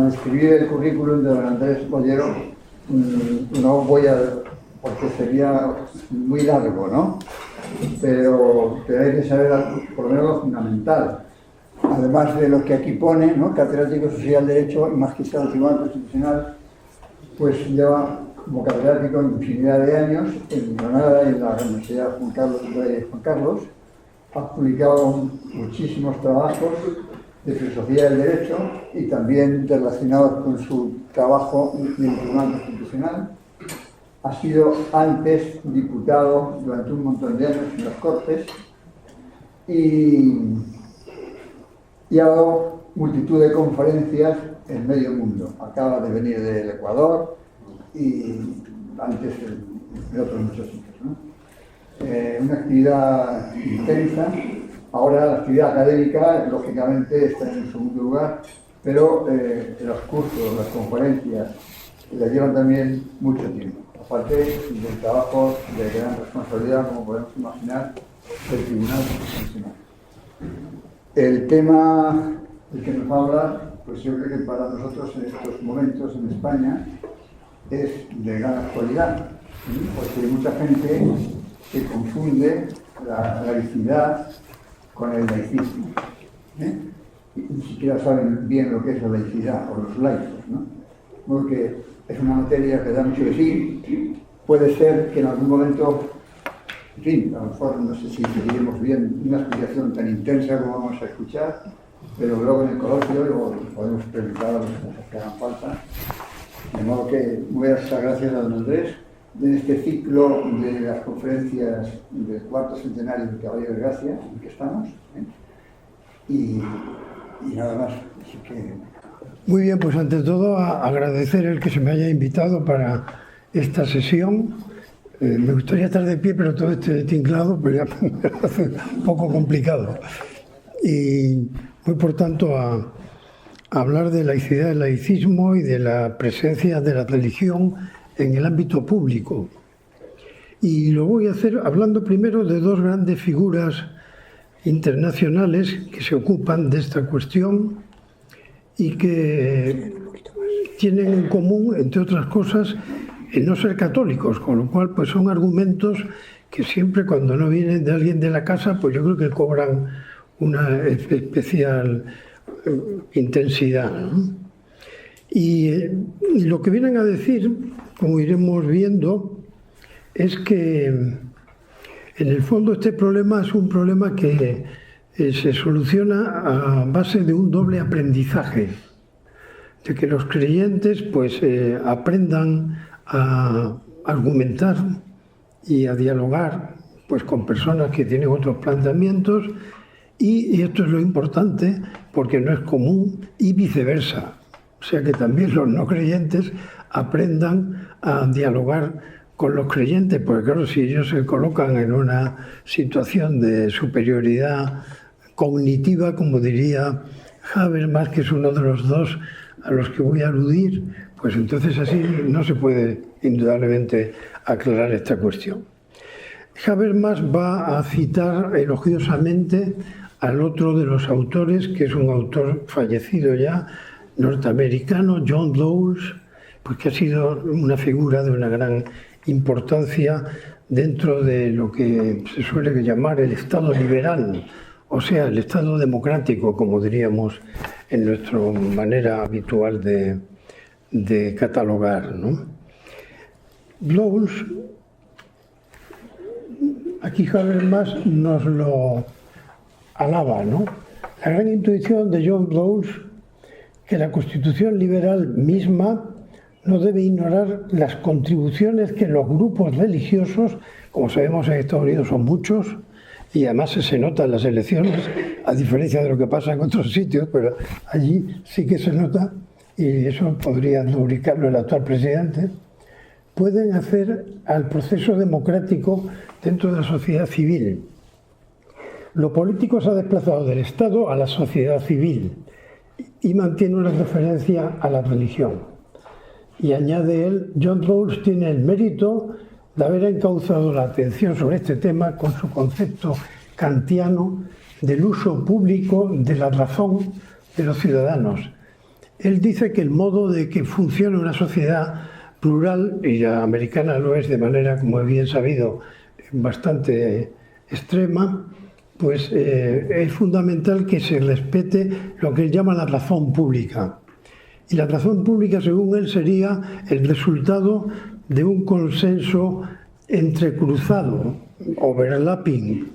a describir el currículum de don Andrés Bollero, no voy a, porque sería muy largo, ¿no? Pero hay que saber por lo menos lo fundamental. Además de lo que aquí pone, ¿no? Catedrático Social de Derecho y Magistrado Tribunal Constitucional, pues lleva como catedrático en infinidad de años en Granada y en la Universidad Juan Carlos. Ha publicado muchísimos trabajos de filosofía del derecho y también relacionados con su trabajo en el Tribunal Constitucional. Ha sido antes diputado durante un montón de años en las Cortes y ha dado multitud de conferencias en medio mundo. Acaba de venir del Ecuador y antes en otros muchos sitios, ¿no? Una actividad intensa. Ahora la actividad académica, lógicamente, está en segundo lugar, pero los cursos, las conferencias, le llevan también mucho tiempo. Aparte del trabajo de gran responsabilidad, como podemos imaginar, del Tribunal Constitucional. El tema del que nos va a hablar, pues yo creo que para nosotros en estos momentos en España es de gran actualidad, ¿sí? Porque hay mucha gente que confunde la laicidad con el laicismo, ¿eh? Y ni siquiera saben bien lo que es la laicidad o los laicos, ¿no? Porque es una materia que da mucho de sí. Puede ser que en algún momento, en fin, a lo mejor no sé si seguiremos bien una explicación tan intensa como vamos a escuchar, pero luego en el coloquio podemos preguntar a las cosas que hagan falta. De modo que muchas gracias a don Andrés en este ciclo de las conferencias del cuarto centenario del Caballero de Gracia en que estamos, ¿eh? Y nada más. Así que... Muy bien, pues ante todo agradecer el que se me haya invitado para esta sesión. Me gustaría estar de pie, pero todo este tinglado pues ya me hace un poco complicado. Y voy, por tanto, a hablar de laicidad, del laicismo y de la presencia de la religión en el ámbito público. Y lo voy a hacer hablando primero de dos grandes figuras internacionales que se ocupan de esta cuestión y que tienen en común, entre otras cosas, el no ser católicos, con lo cual pues son argumentos que siempre cuando no vienen de alguien de la casa, pues yo creo que cobran una especial intensidad, ¿no? Y lo que vienen a decir, como iremos viendo, es que en el fondo este problema es un problema que se soluciona a base de un doble aprendizaje, de que los creyentes pues aprendan a argumentar y a dialogar pues con personas que tienen otros planteamientos, y esto es lo importante porque no es común, y viceversa. O sea que también los no creyentes aprendan a dialogar con los creyentes, porque claro, si ellos se colocan en una situación de superioridad cognitiva, como diría Habermas, que es uno de los dos a los que voy a aludir, pues entonces así no se puede indudablemente aclarar esta cuestión. Habermas va a citar elogiosamente al otro de los autores, que es un autor fallecido ya, norteamericano, John Rawls, pues que ha sido una figura de una gran importancia dentro de lo que se suele llamar el Estado liberal, o sea, el Estado democrático, como diríamos en nuestra manera habitual de catalogar, ¿no? Rawls, aquí Habermas nos lo alaba, ¿no? La gran intuición de John Rawls, que la Constitución liberal misma no debe ignorar las contribuciones que los grupos religiosos, como sabemos en Estados Unidos son muchos, y además se nota en las elecciones, a diferencia de lo que pasa en otros sitios, pero allí sí que se nota, y eso podría rubricarlo el actual presidente, pueden hacer al proceso democrático dentro de la sociedad civil. Lo político se ha desplazado del Estado a la sociedad civil y mantiene una referencia a la religión. Y añade él, John Rawls tiene el mérito de haber encauzado la atención sobre este tema con su concepto kantiano del uso público de la razón de los ciudadanos. Él dice que el modo de que funcione una sociedad plural, y la americana lo es de manera, como es bien sabido, bastante extrema, pues es fundamental que se respete lo que él llama la razón pública. Y la razón pública, según él, sería el resultado de un consenso entrecruzado, overlapping,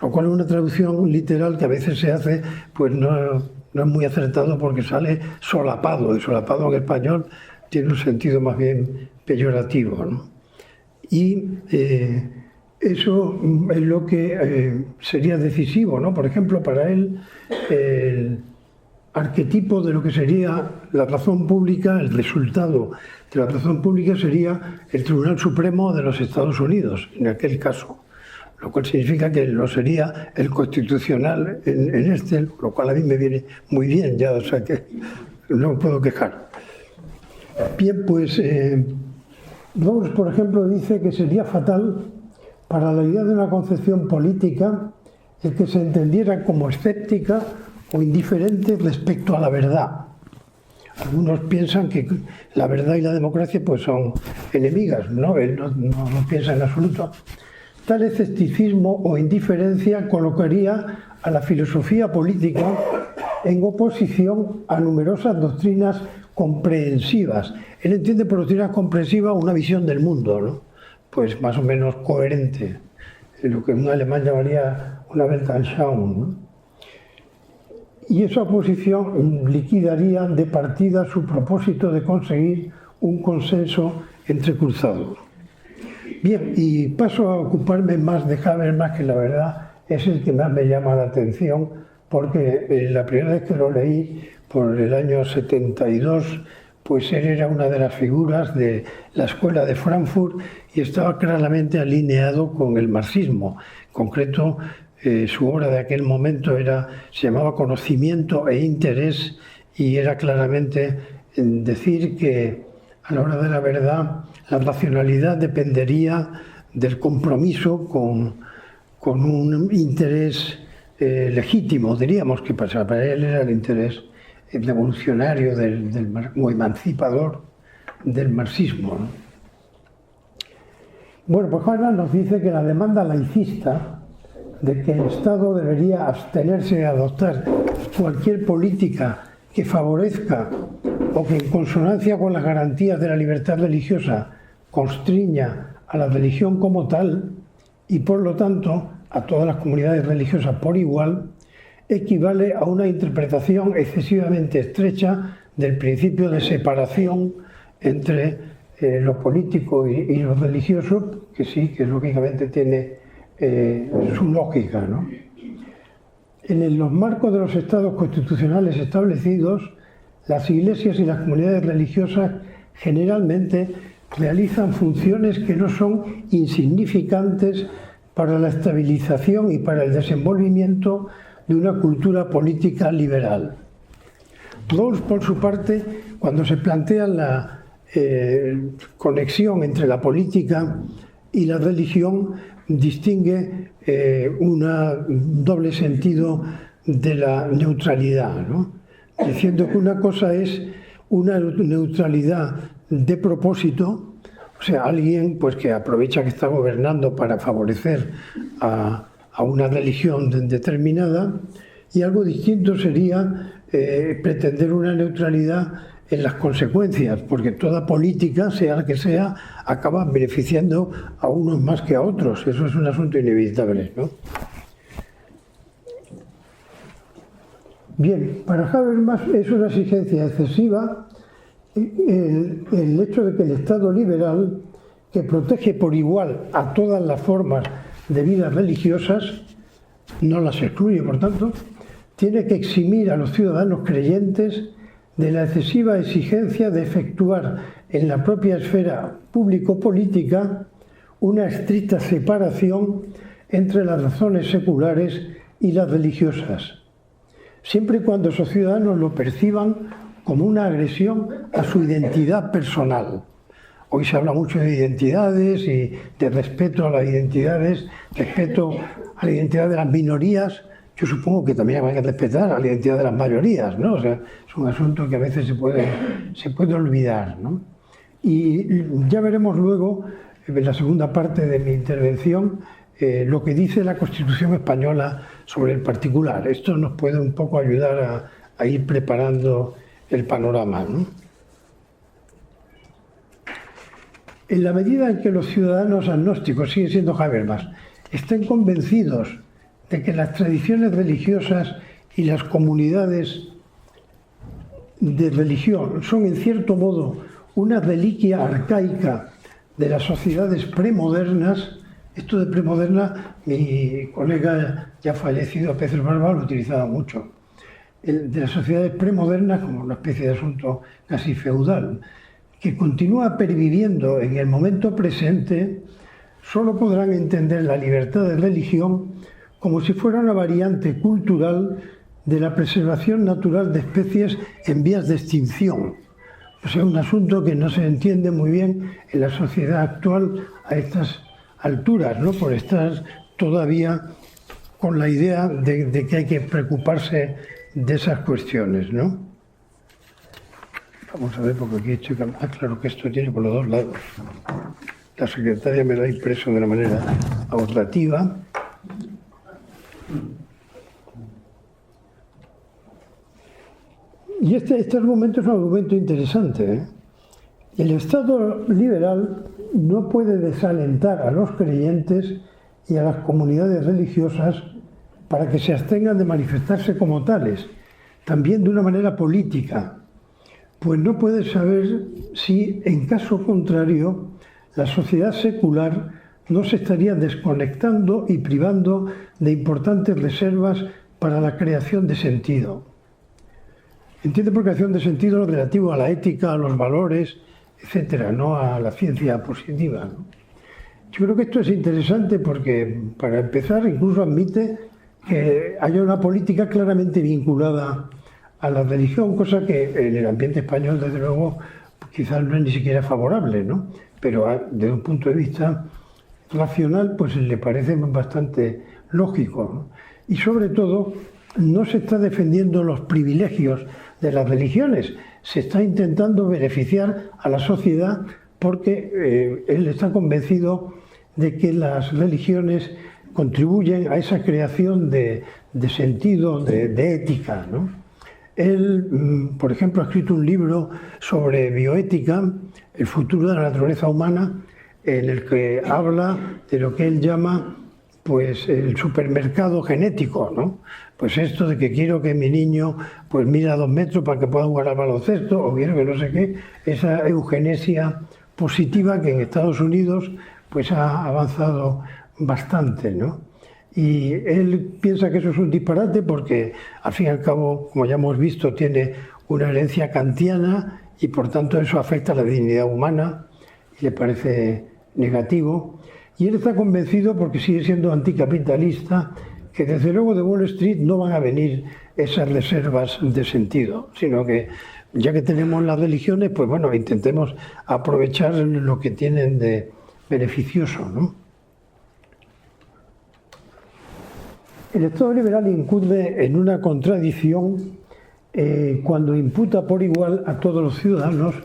lo cual es una traducción literal que a veces se hace, pues no es muy acertado porque sale solapado, y solapado en español tiene un sentido más bien peyorativo, ¿no? Y eso es lo que sería decisivo, ¿no? Por ejemplo, para él, el arquetipo de lo que sería la razón pública, el resultado de la razón pública sería el Tribunal Supremo de los Estados Unidos, en aquel caso, lo cual significa que no sería el constitucional en este, lo cual a mí me viene muy bien ya, o sea que no me puedo quejar. Bien, pues Rawls, por ejemplo, dice que sería fatal para la idea de una concepción política el que se entendiera como escéptica o indiferente respecto a la verdad. Algunos piensan que la verdad y la democracia pues son enemigas, ¿no? Él no piensa en absoluto. Tal escepticismo o indiferencia colocaría a la filosofía política en oposición a numerosas doctrinas comprehensivas. Él entiende por doctrinas comprensivas una visión del mundo, ¿no? Pues más o menos coherente, lo que un alemán llamaría una Weltanschauung, ¿no? Y esa oposición liquidaría de partida su propósito de conseguir un consenso entrecruzado. Bien, y paso a ocuparme más de Habermas, que la verdad es el que más me llama la atención, porque la primera vez que lo leí, por el año 72, pues él era una de las figuras de la Escuela de Frankfurt y estaba claramente alineado con el marxismo. En concreto, su obra de aquel momento se llamaba Conocimiento e Interés, y era claramente decir que a la hora de la verdad la racionalidad dependería del compromiso con un interés legítimo, diríamos, que para él era el interés revolucionario o emancipador del marxismo, ¿no? Bueno, pues Habermas nos dice que la demanda laicista de que el Estado debería abstenerse de adoptar cualquier política que favorezca o que en consonancia con las garantías de la libertad religiosa constriña a la religión como tal y por lo tanto a todas las comunidades religiosas por igual, equivale a una interpretación excesivamente estrecha del principio de separación entre lo político y lo religioso, que sí, que lógicamente tiene su lógica, ¿no? En los marcos de los estados constitucionales establecidos, las iglesias y las comunidades religiosas generalmente realizan funciones que no son insignificantes para la estabilización y para el desenvolvimiento de una cultura política liberal. Rawls, por su parte, cuando se plantea la conexión entre la política y la religión, distingue un doble sentido de la neutralidad, ¿no? Diciendo que una cosa es una neutralidad de propósito, o sea, alguien pues, que aprovecha que está gobernando para favorecer a una religión determinada, y algo distinto sería pretender una neutralidad en las consecuencias, porque toda política, sea la que sea, acaba beneficiando a unos más que a otros. Eso es un asunto inevitable, ¿no? Bien, para Habermas es una exigencia excesiva el hecho de que el Estado liberal, que protege por igual a todas las formas de vidas religiosas, no las excluye, por tanto, tiene que eximir a los ciudadanos creyentes de la excesiva exigencia de efectuar en la propia esfera público-política una estricta separación entre las razones seculares y las religiosas, siempre y cuando esos ciudadanos lo perciban como una agresión a su identidad personal. Hoy se habla mucho de identidades y de respeto a las identidades, respeto a la identidad de las minorías. yo supongo que también hay que respetar la identidad de las mayorías, ¿no? O sea, es un asunto que a veces se puede olvidar, ¿no? Y ya veremos luego, en la segunda parte de mi intervención, lo que dice la Constitución española sobre el particular. Esto nos puede un poco ayudar a ir preparando el panorama, ¿no? En la medida en que los ciudadanos agnósticos, siguen siendo Habermas, estén convencidos de que las tradiciones religiosas y las comunidades de religión son en cierto modo una reliquia arcaica de las sociedades premodernas. Esto de premoderna, mi colega ya fallecido, Pérez Barba, lo utilizaba mucho. De las sociedades premodernas como una especie de asunto casi feudal, que continúa perviviendo en el momento presente, solo podrán entender la libertad de religión como si fuera una variante cultural de la preservación natural de especies en vías de extinción. O sea, un asunto que no se entiende muy bien en la sociedad actual a estas alturas, ¿no? Por estar todavía con la idea de que hay que preocuparse de esas cuestiones, ¿no? Vamos a ver, porque aquí he hecho... Ah, claro que esto tiene por los dos lados. La secretaria me lo ha impreso de una manera ahorrativa. Y este argumento es un argumento interesante, ¿eh? El Estado liberal no puede desalentar a los creyentes y a las comunidades religiosas para que se abstengan de manifestarse como tales, también de una manera política, pues no puede saber si, en caso contrario, la sociedad secular no se estaría desconectando y privando de importantes reservas para la creación de sentido. Entiende por creación de sentido lo relativo a la ética, a los valores, etcétera, no a la ciencia positiva, ¿no? Yo creo que esto es interesante porque, para empezar, incluso admite que haya una política claramente vinculada a la religión, cosa que en el ambiente español, desde luego, quizás no es ni siquiera favorable, ¿no? Pero desde un punto de vista racional, pues le parece bastante lógico, ¿no? Y sobre todo, no se está defendiendo los privilegios de las religiones, se está intentando beneficiar a la sociedad porque él está convencido de que las religiones contribuyen a esa creación de sentido, de ética, ¿no? Él, por ejemplo, ha escrito un libro sobre bioética, el futuro de la naturaleza humana, en el que habla de lo que él llama pues el supermercado genético, ¿no? Pues esto de que quiero que mi niño pues mida 2 metros para que pueda jugar al baloncesto, o quiero que no sé qué, esa eugenesia positiva que en Estados Unidos pues ha avanzado bastante, ¿no? Y él piensa que eso es un disparate porque, al fin y al cabo, como ya hemos visto, tiene una herencia kantiana y por tanto eso afecta a la dignidad humana y le parece negativo. Y él está convencido, porque sigue siendo anticapitalista, que desde luego de Wall Street no van a venir esas reservas de sentido, sino que ya que tenemos las religiones, pues bueno, intentemos aprovechar lo que tienen de beneficioso, ¿no? El Estado liberal incurre en una contradicción cuando imputa por igual a todos los ciudadanos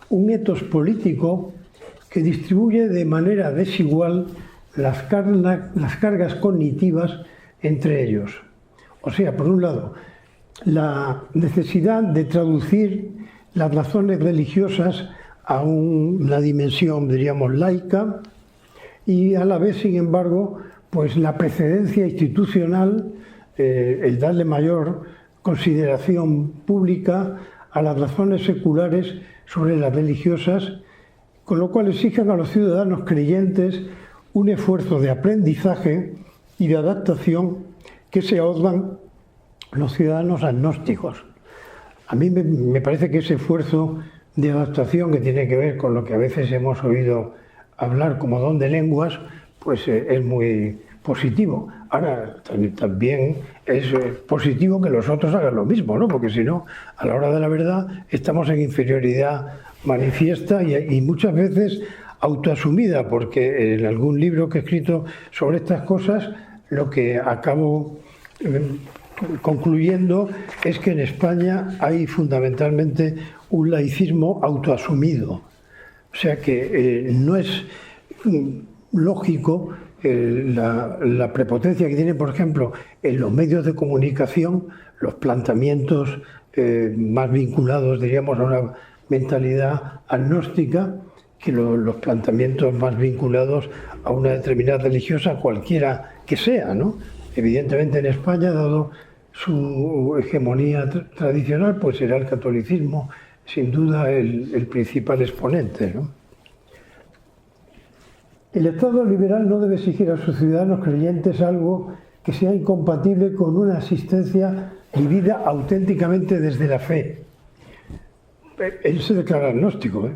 un etos político que distribuye de manera desigual las cargas cognitivas entre ellos. O sea, por un lado, la necesidad de traducir las razones religiosas a una dimensión, diríamos, laica, y a la vez, sin embargo, pues la precedencia institucional, el darle mayor consideración pública a las razones seculares sobre las religiosas, con lo cual exigen a los ciudadanos creyentes un esfuerzo de aprendizaje y de adaptación que se ahorran los ciudadanos agnósticos. A mí me parece que ese esfuerzo de adaptación, que tiene que ver con lo que a veces hemos oído hablar como don de lenguas, pues es muy positivo. Ahora, también es positivo que los otros hagan lo mismo, ¿no? Porque si no, a la hora de la verdad, estamos en inferioridad manifiesta y muchas veces autoasumida, porque en algún libro que he escrito sobre estas cosas, lo que acabo concluyendo, es que en España hay fundamentalmente un laicismo autoasumido. O sea que no es lógico la prepotencia que tiene, por ejemplo, en los medios de comunicación, los planteamientos más vinculados, diríamos, a una mentalidad agnóstica, que los planteamientos más vinculados a una determinada religiosa, cualquiera que sea, ¿no? Evidentemente en España, dado su hegemonía tradicional, pues será el catolicismo sin duda el principal exponente, ¿no? El Estado liberal no debe exigir a sus ciudadanos creyentes algo que sea incompatible con una existencia vivida auténticamente desde la fe. Él se declara agnóstico, ¿eh?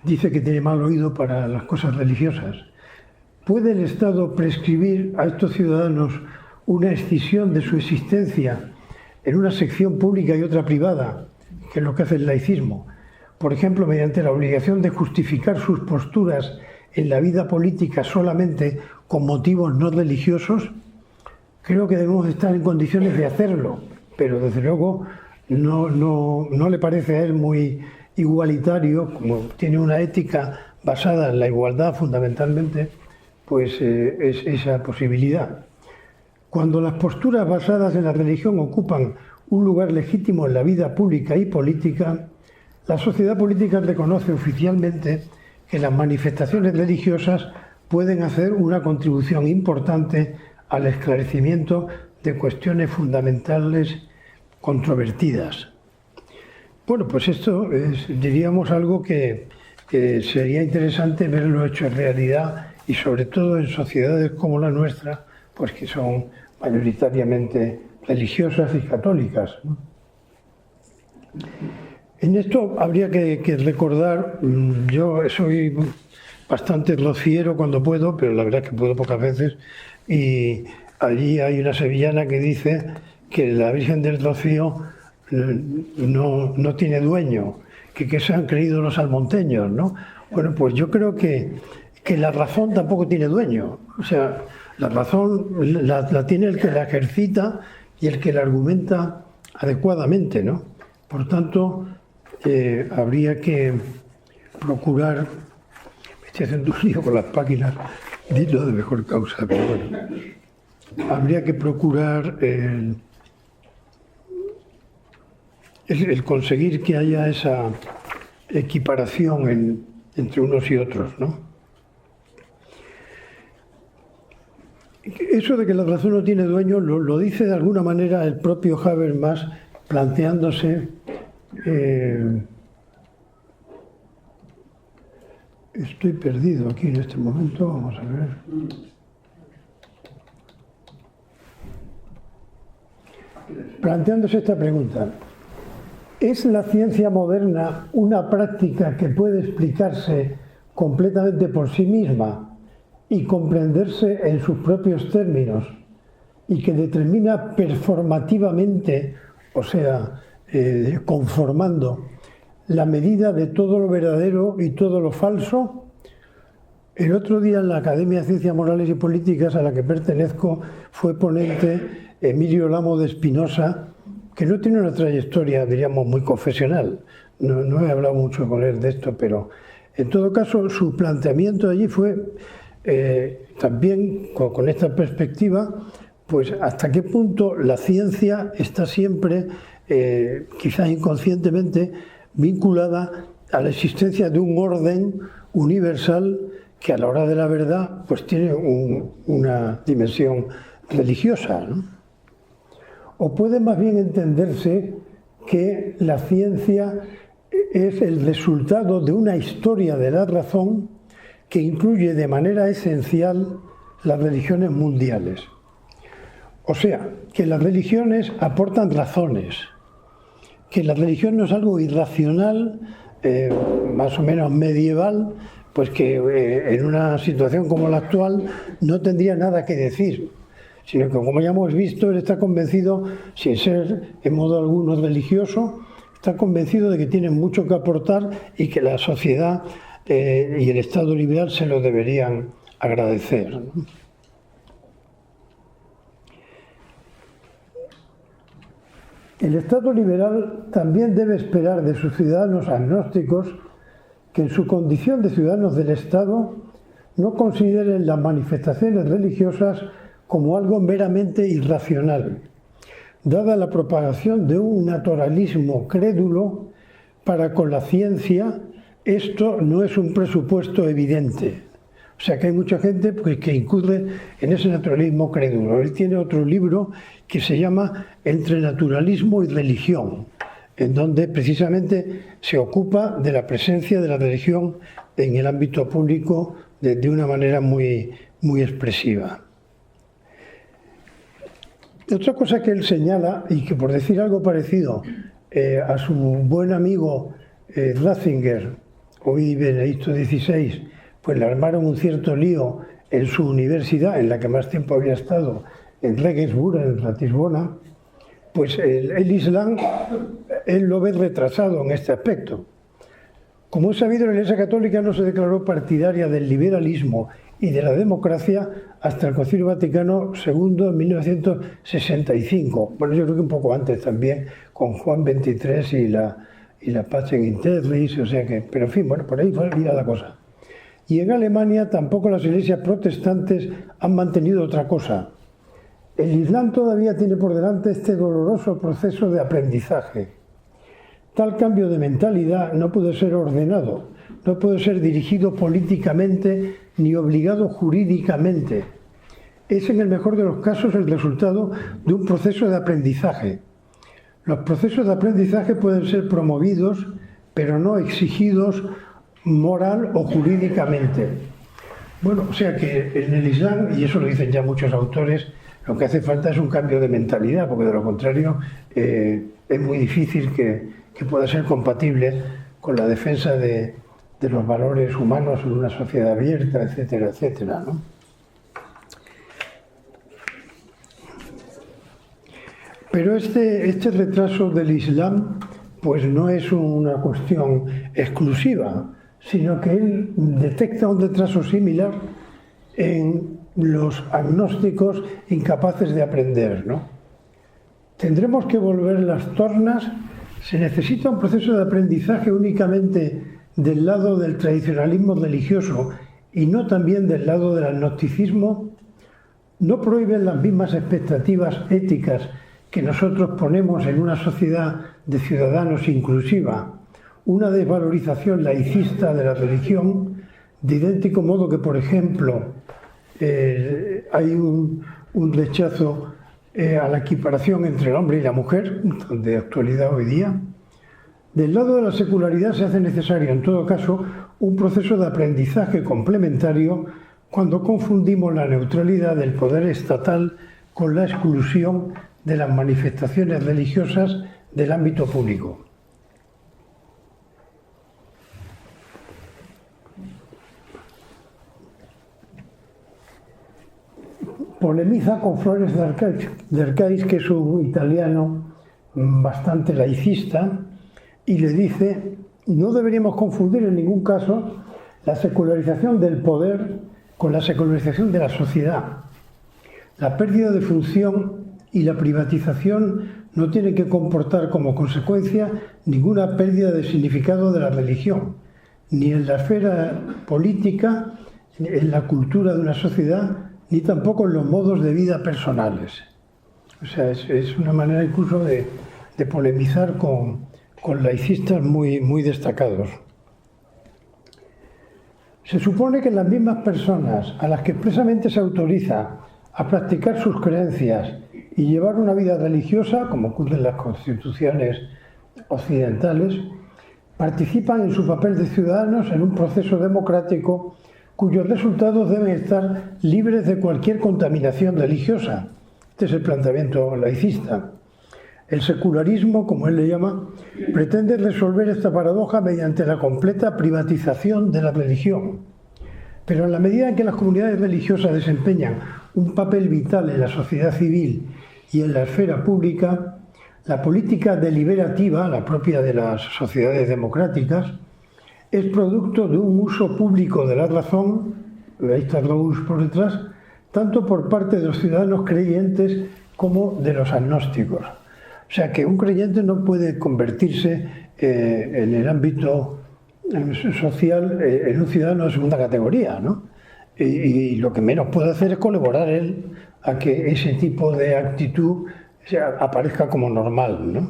Dice que tiene mal oído para las cosas religiosas. ¿Puede el Estado prescribir a estos ciudadanos una escisión de su existencia en una sección pública y otra privada, que es lo que hace el laicismo? Por ejemplo, mediante la obligación de justificar sus posturas en la vida política solamente con motivos no religiosos. Creo que debemos estar en condiciones de hacerlo, pero desde luego no le parece a él muy igualitario, como tiene una ética basada en la igualdad fundamentalmente, pues es esa posibilidad. Cuando las posturas basadas en la religión ocupan un lugar legítimo en la vida pública y política, la sociedad política reconoce oficialmente que las manifestaciones religiosas pueden hacer una contribución importante al esclarecimiento de cuestiones fundamentales controvertidas. Bueno, pues esto es, diríamos, algo que sería interesante verlo hecho en realidad y sobre todo en sociedades como la nuestra, pues que son mayoritariamente religiosas y católicas, ¿no? En esto habría que recordar, yo soy bastante rociero cuando puedo, pero la verdad es que puedo pocas veces, y allí hay una sevillana que dice que la Virgen del Rocío no tiene dueño, que se han creído los almonteños, ¿no? Bueno, pues yo creo que la razón tampoco tiene dueño. O sea, la razón la tiene el que la ejercita y el que la argumenta adecuadamente, ¿no? Por tanto, habría que procurar, me estoy haciendo un lío con las páginas, dilo de mejor causa, pero bueno, habría que procurar el conseguir que haya esa equiparación entre unos y otros, ¿no? Eso de que la razón no tiene dueño lo dice de alguna manera el propio Habermas, planteándose estoy perdido aquí en este momento, vamos a ver. Planteándose esta pregunta: ¿es la ciencia moderna una práctica que puede explicarse completamente por sí misma y comprenderse en sus propios términos y que determina performativamente, o sea, conformando la medida de todo lo verdadero y todo lo falso? El otro día en la Academia de Ciencias Morales y Políticas, a la que pertenezco, fue ponente Emilio Lamo de Espinosa, que no tiene una trayectoria, diríamos, muy confesional. No he hablado mucho con él de esto, pero en todo caso su planteamiento allí fue también con esta perspectiva, pues hasta qué punto la ciencia está siempre, quizás inconscientemente, vinculada a la existencia de un orden universal que a la hora de la verdad pues tiene una dimensión religiosa, ¿no? O puede más bien entenderse que la ciencia es el resultado de una historia de la razón que incluye de manera esencial las religiones mundiales. O sea, que las religiones aportan razones, que la religión no es algo irracional, más o menos medieval, pues que en una situación como la actual no tendría nada que decir, sino que, como ya hemos visto, él está convencido, sin ser en modo alguno religioso, está convencido de que tienen mucho que aportar y que la sociedad y el Estado liberal se lo deberían agradecer, ¿no? El Estado liberal también debe esperar de sus ciudadanos agnósticos que en su condición de ciudadanos del Estado no consideren las manifestaciones religiosas como algo meramente irracional, dada la propagación de un naturalismo crédulo para con la ciencia. Esto no es un presupuesto evidente. O sea que hay mucha gente que incurre en ese naturalismo crédulo. Él tiene otro libro que se llama Entre naturalismo y religión, en donde precisamente se ocupa de la presencia de la religión en el ámbito público de una manera muy expresiva. Otra cosa que él señala, y que por decir algo parecido a su buen amigo Ratzinger, hoy Benedicto XVI, pues le armaron un cierto lío en su universidad, en la que más tiempo había estado, en Regensburg, en Ratisbona, pues el Islam, él lo ve retrasado en este aspecto. Como es sabido, la Iglesia Católica no se declaró partidaria del liberalismo y de la democracia hasta el Concilio Vaticano II en 1965. Bueno, yo creo que un poco antes también, con Juan XXIII y la Pacem in Terris, o sea que, pero en fin, bueno, por ahí fue la cosa. Y en Alemania tampoco las iglesias protestantes han mantenido otra cosa. El Islam todavía tiene por delante este doloroso proceso de aprendizaje. Tal cambio de mentalidad no puede ser ordenado, no puede ser dirigido políticamente ni obligado jurídicamente. Es en el mejor de los casos el resultado de un proceso de aprendizaje. Los procesos de aprendizaje pueden ser promovidos, pero no exigidos moral o jurídicamente. Bueno, o sea que en el Islam, y eso lo dicen ya muchos autores, lo que hace falta es un cambio de mentalidad, porque de lo contrario es muy difícil que pueda ser compatible con la defensa de los valores humanos en una sociedad abierta, etcétera, etcétera, ¿no? Pero este retraso del Islam pues no es una cuestión exclusiva, sino que él detecta un retraso similar en los agnósticos incapaces de aprender, ¿no? Tendremos que volver las tornas. Se necesita un proceso de aprendizaje únicamente del lado del tradicionalismo religioso y no también del lado del agnosticismo. No prohíben las mismas expectativas éticas que nosotros ponemos en una sociedad de ciudadanos inclusiva, una desvalorización laicista de la religión, de idéntico modo que, por ejemplo, hay un rechazo a la equiparación entre el hombre y la mujer, de actualidad hoy día. Del lado de la secularidad se hace necesario, en todo caso, un proceso de aprendizaje complementario cuando confundimos la neutralidad del poder estatal con la exclusión de las manifestaciones religiosas del ámbito público. Polemiza con Flores de Arcais, que es un italiano bastante laicista, y le dice: no deberíamos confundir en ningún caso la secularización del poder con la secularización de la sociedad. La pérdida de función y la privatización no tienen que comportar como consecuencia ninguna pérdida de significado de la religión, ni en la esfera política, ni en la cultura de una sociedad, ni tampoco en los modos de vida personales. O sea, es una manera incluso de polemizar con laicistas muy destacados. Se supone que las mismas personas a las que expresamente se autoriza a practicar sus creencias y llevar una vida religiosa, como ocurre en las constituciones occidentales, participan en su papel de ciudadanos en un proceso democrático cuyos resultados deben estar libres de cualquier contaminación religiosa. Este es el planteamiento laicista. El secularismo, como él le llama, pretende resolver esta paradoja mediante la completa privatización de la religión. Pero en la medida en que las comunidades religiosas desempeñan un papel vital en la sociedad civil y en la esfera pública, la política deliberativa, la propia de las sociedades democráticas, es producto de un uso público de la razón, ahí está Rawls por detrás, tanto por parte de los ciudadanos creyentes como de los agnósticos. O sea que un creyente no puede convertirse en el ámbito social en un ciudadano de segunda categoría, ¿no? Y lo que menos puede hacer es colaborar él a que ese tipo de actitud aparezca como normal, ¿no?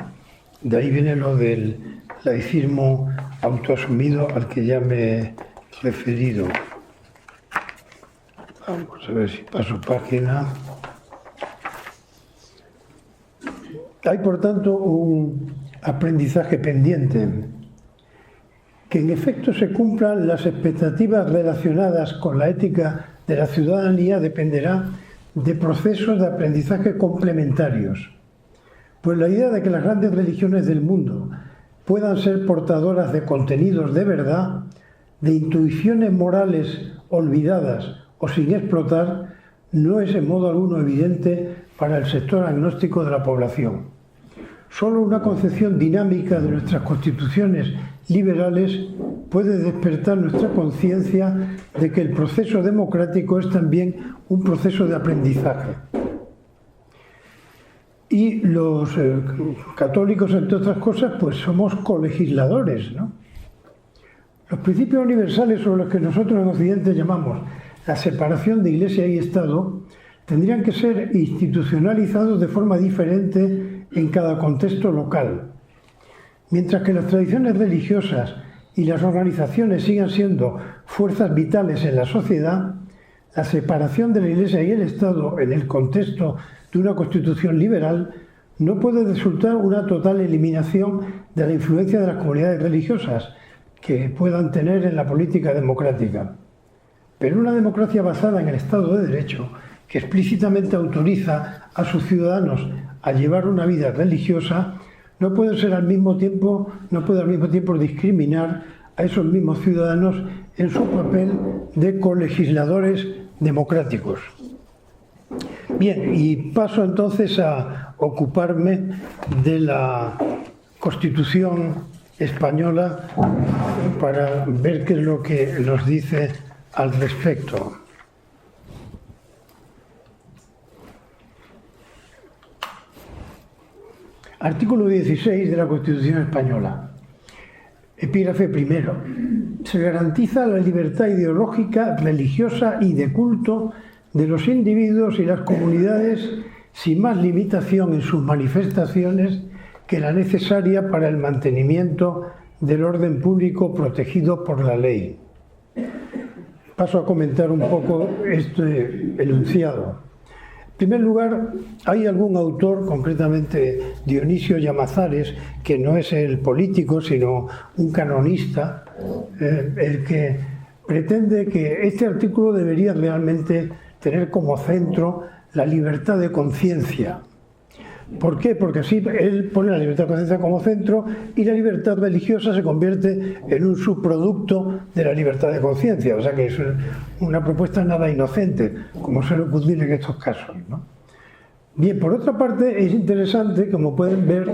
De ahí viene lo del laicismo autoasumido al que ya me he referido. Vamos a ver si paso página. Hay, por tanto, un aprendizaje pendiente. Que en efecto se cumplan las expectativas relacionadas con la ética de la ciudadanía dependerá de procesos de aprendizaje complementarios. Pues la idea de que las grandes religiones del mundo puedan ser portadoras de contenidos de verdad, de intuiciones morales olvidadas o sin explotar, no es en modo alguno evidente para el sector agnóstico de la población. Solo una concepción dinámica de nuestras constituciones liberales puede despertar nuestra conciencia de que el proceso democrático es también un proceso de aprendizaje. Y los católicos, entre otras cosas, pues somos colegisladores, ¿no? Los principios universales sobre los que nosotros en Occidente llamamos la separación de Iglesia y Estado tendrían que ser institucionalizados de forma diferente en cada contexto local. Mientras que las tradiciones religiosas y las organizaciones sigan siendo fuerzas vitales en la sociedad, la separación de la Iglesia y el Estado en el contexto de una constitución liberal no puede resultar una total eliminación de la influencia de las comunidades religiosas que puedan tener en la política democrática. Pero una democracia basada en el Estado de Derecho, que explícitamente autoriza a sus ciudadanos a llevar una vida religiosa, no puede al mismo tiempo discriminar a esos mismos ciudadanos en su papel de colegisladores democráticos. Bien, y paso entonces a ocuparme de la Constitución española para ver qué es lo que nos dice al respecto. Artículo 16 de la Constitución española. Epígrafe primero. Se garantiza la libertad ideológica, religiosa y de culto de los individuos y las comunidades sin más limitación en sus manifestaciones que la necesaria para el mantenimiento del orden público protegido por la ley. Paso a comentar un poco este enunciado. En primer lugar, hay algún autor, concretamente Dionisio Llamazares, que no es el político, sino un canonista, el que pretende que este artículo debería realmente tener como centro la libertad de conciencia. ¿Por qué? Porque así él pone la libertad de conciencia como centro y la libertad religiosa se convierte en un subproducto de la libertad de conciencia. O sea que es una propuesta nada inocente, como suele ocurrir en estos casos, ¿no? Bien, por otra parte es interesante, como pueden ver,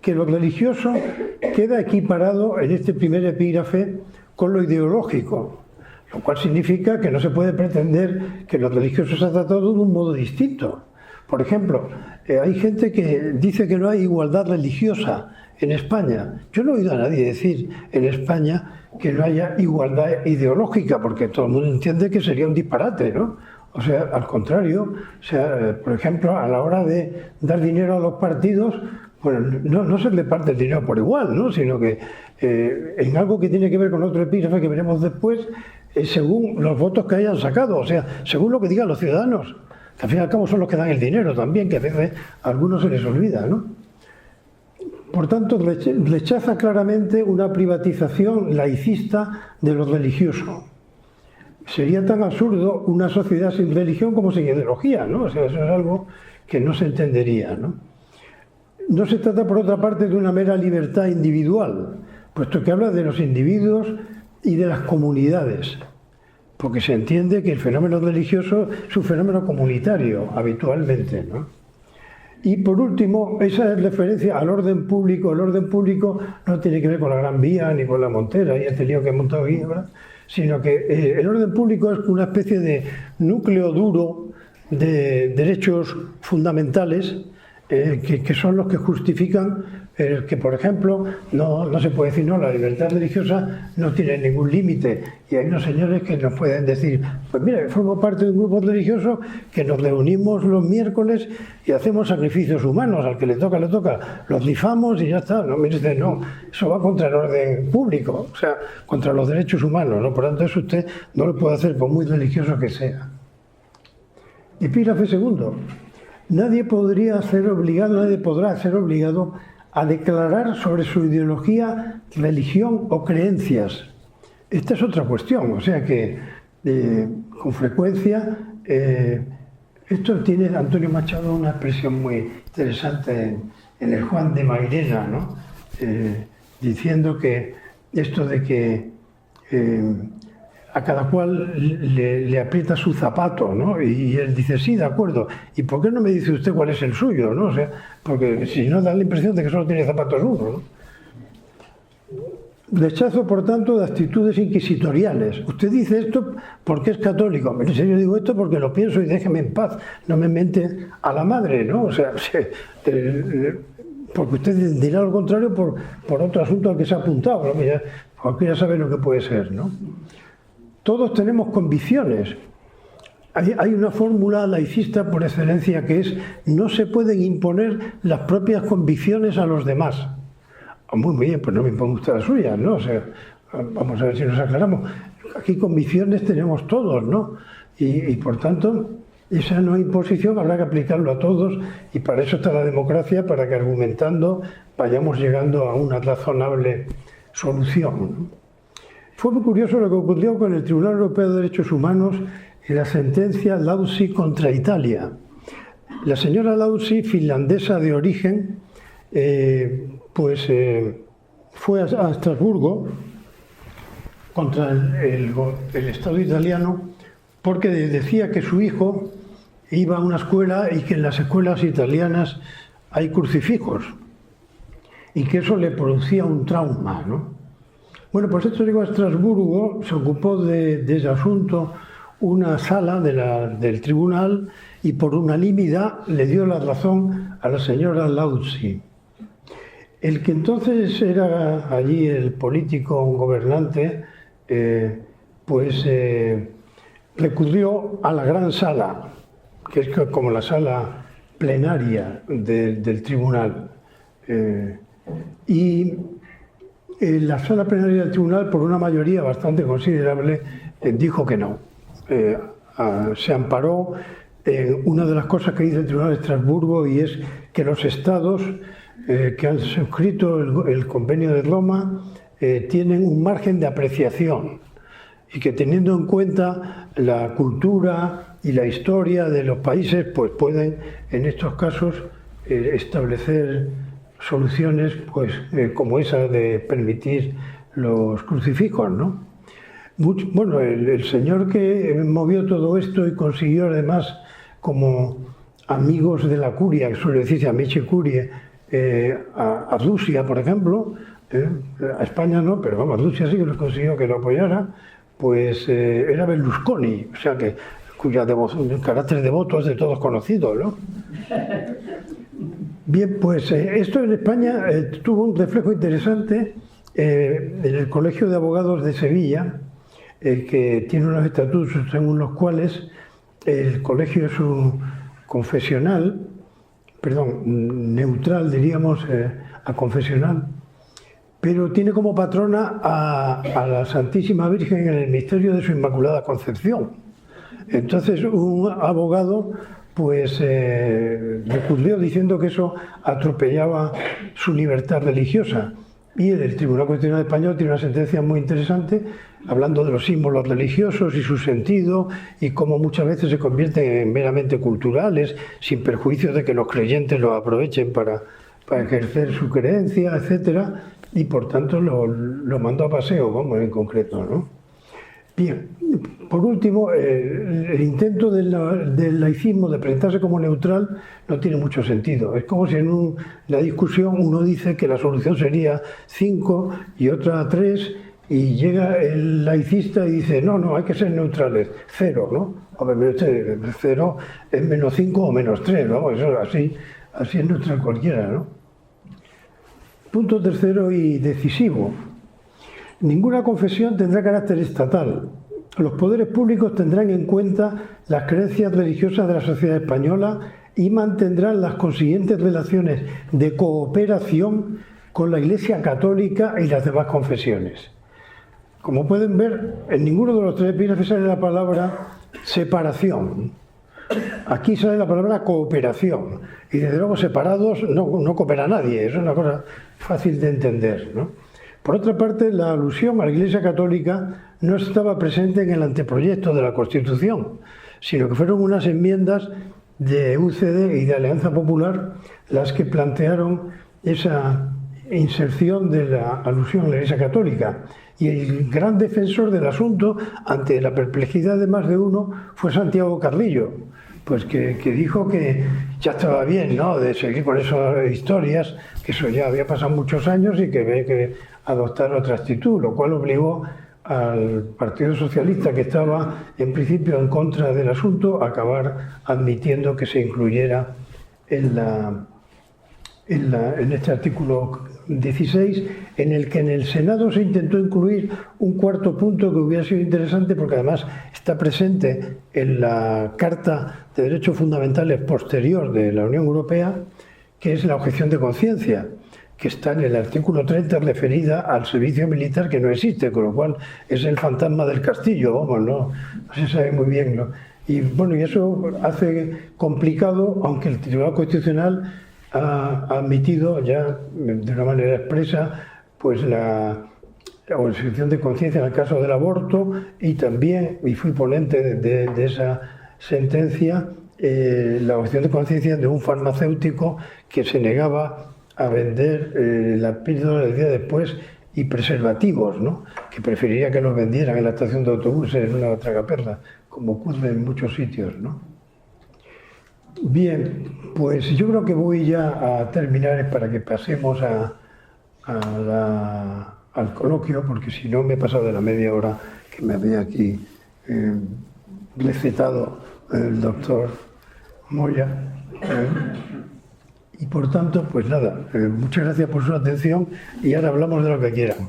que lo religioso queda equiparado en este primer epígrafe con lo ideológico, lo cual significa que no se puede pretender que lo religioso se ha tratado de un modo distinto. Por ejemplo, hay gente que dice que no hay igualdad religiosa en España. Yo no he oído a nadie decir en España que no haya igualdad ideológica, porque todo el mundo entiende que sería un disparate, ¿no? O sea, al contrario, o sea, por ejemplo, a la hora de dar dinero a los partidos, bueno, no se reparte el dinero por igual, ¿no? Sino que en algo que tiene que ver con otro epígrafe que veremos después, según los votos que hayan sacado, o sea, según lo que digan los ciudadanos, que al fin y al cabo son los que dan el dinero también, que a veces a algunos se les olvida, ¿no? Por tanto, rechaza claramente una privatización laicista de lo religioso. Sería tan absurdo una sociedad sin religión como sin ideología, ¿no? O sea, eso es algo que no se entendería, ¿no? No se trata, por otra parte, de una mera libertad individual, puesto que habla de los individuos y de las comunidades, porque se entiende que el fenómeno religioso es un fenómeno comunitario, habitualmente, ¿no? Y por último, esa referencia al orden público. El orden público no tiene que ver con la Gran Vía ni con la Montera y este lío que he montado aquí, ¿verdad? Sino que el orden público es una especie de núcleo duro de derechos fundamentales que son los que justifican que, por ejemplo, no se puede decir, no, la libertad religiosa no tiene ningún límite. Y hay unos señores que nos pueden decir, pues mira, formo parte de un grupo religioso que nos reunimos los miércoles y hacemos sacrificios humanos, al que le toca, los difamos y ya está. No, me dice, no, eso va contra el orden público, o sea, contra los derechos humanos, ¿no? Por lo tanto, eso usted no lo puede hacer por muy religioso que sea. Epígrafe segundo. Nadie podrá ser obligado a declarar sobre su ideología, religión o creencias. Esta es otra cuestión, o sea que con frecuencia esto tiene Antonio Machado una expresión muy interesante en el Juan de Mairena, ¿no? Diciendo que esto de que a cada cual le aprieta su zapato, ¿no? Y él dice, sí, de acuerdo. ¿Y por qué no me dice usted cuál es el suyo, ¿no? O sea, porque si no da la impresión de que solo tiene zapatos uno, ¿no? Rechazo, por tanto, de actitudes inquisitoriales. Usted dice esto porque es católico. En serio, digo esto porque lo pienso y déjeme en paz. No me mente a la madre, ¿no? O sea, porque usted dirá lo contrario por otro asunto al que se ha apuntado. Porque ya sabe lo que puede ser, ¿no? Todos tenemos convicciones. Hay una fórmula laicista por excelencia que es: no se pueden imponer las propias convicciones a los demás. Muy bien, pues no me imponga usted las suyas, ¿no? O sea, vamos a ver si nos aclaramos. Aquí convicciones tenemos todos, ¿no? Y por tanto, esa no imposición habrá que aplicarlo a todos, y para eso está la democracia, para que argumentando vayamos llegando a una razonable solución, ¿no? Fue muy curioso lo que ocurrió con el Tribunal Europeo de Derechos Humanos y la sentencia Lauzi contra Italia. La señora Lauzi, finlandesa de origen, fue a Estrasburgo contra el Estado italiano porque decía que su hijo iba a una escuela y que en las escuelas italianas hay crucifijos y que eso le producía un trauma, ¿no? Bueno, pues esto llegó a Estrasburgo, se ocupó de ese asunto una sala del tribunal y por unanimidad le dio la razón a la señora Lauzi. El que entonces era allí el político gobernante, recurrió a la gran sala, que es como la sala plenaria del tribunal. Y la sala plenaria del tribunal, por una mayoría bastante considerable, dijo que no. Se amparó en una de las cosas que dice el Tribunal de Estrasburgo, y es que los estados que han suscrito el Convenio de Roma tienen un margen de apreciación, y que teniendo en cuenta la cultura y la historia de los países, pues pueden en estos casos establecer soluciones como esa de permitir los crucifijos, ¿no? Bueno, el señor que movió todo esto y consiguió además, como amigos de la curia, que suele decirse amici curiae, a Rusia, por ejemplo, a España no, pero vamos, a Rusia sí que los consiguió que lo apoyara, pues era Berlusconi, o sea que cuya carácter devoto es de todos conocido, ¿no? Bien, pues esto en España tuvo un reflejo interesante en el Colegio de Abogados de Sevilla, que tiene unos estatutos según los cuales el colegio es un neutral, diríamos, a confesional, pero tiene como patrona a la Santísima Virgen en el misterio de su Inmaculada Concepción. Entonces un abogado recurrió diciendo que eso atropellaba su libertad religiosa, y el Tribunal Constitucional Español tiene una sentencia muy interesante hablando de los símbolos religiosos y su sentido, y cómo muchas veces se convierten en meramente culturales, sin perjuicio de que los creyentes los aprovechen para ejercer su creencia, etcétera, y por tanto lo mandó a paseo, vamos, en concreto, ¿no? Bien, por último, el intento del laicismo de presentarse como neutral no tiene mucho sentido. Es como si en la discusión uno dice que la solución sería 5 y otra 3, y llega el laicista y dice, no, hay que ser neutrales, 0, ¿no? A ver, 0 es menos 5 o menos 3, vamos, eso así es nuestra cualquiera, ¿no? Punto tercero y decisivo. Ninguna confesión tendrá carácter estatal. Los poderes públicos tendrán en cuenta las creencias religiosas de la sociedad española y mantendrán las consiguientes relaciones de cooperación con la Iglesia Católica y las demás confesiones. Como pueden ver, en ninguno de los tres epígrafes sale la palabra separación. Aquí sale la palabra cooperación. Y desde luego separados no coopera nadie. Eso es una cosa fácil de entender, ¿no? Por otra parte, la alusión a la Iglesia Católica no estaba presente en el anteproyecto de la Constitución, sino que fueron unas enmiendas de UCD y de Alianza Popular las que plantearon esa inserción de la alusión a la Iglesia Católica. Y el gran defensor del asunto, ante la perplejidad de más de uno, fue Santiago Carrillo, pues que dijo que ya estaba bien, ¿no?, de seguir con esas historias, que eso ya había pasado muchos años y que había que adoptar otra actitud, lo cual obligó al Partido Socialista, que estaba en principio en contra del asunto, a acabar admitiendo que se incluyera en este artículo 16, en el que en el Senado se intentó incluir un cuarto punto que hubiera sido interesante, porque además está presente en la Carta de Derechos Fundamentales posterior de la Unión Europea, que es la objeción de conciencia, que está en el artículo 30, referida al servicio militar, que no existe, con lo cual es el fantasma del castillo, vamos, no se sabe muy bien, ¿no? Y bueno, y eso hace complicado, aunque el Tribunal Constitucional ha admitido ya de una manera expresa pues la objeción de conciencia en el caso del aborto, y también, y fui ponente de esa sentencia, la objeción de conciencia de un farmacéutico que se negaba a vender la píldora del día después y preservativos, ¿no?, que preferiría que los vendieran en la estación de autobuses en una tragaperra, como ocurre en muchos sitios, ¿no? Bien, pues yo creo que voy ya a terminar para que pasemos al coloquio, porque si no me he pasado de la media hora que me había aquí recetado el doctor Moya. Y por tanto, pues nada, muchas gracias por su atención y ahora hablamos de lo que quieran.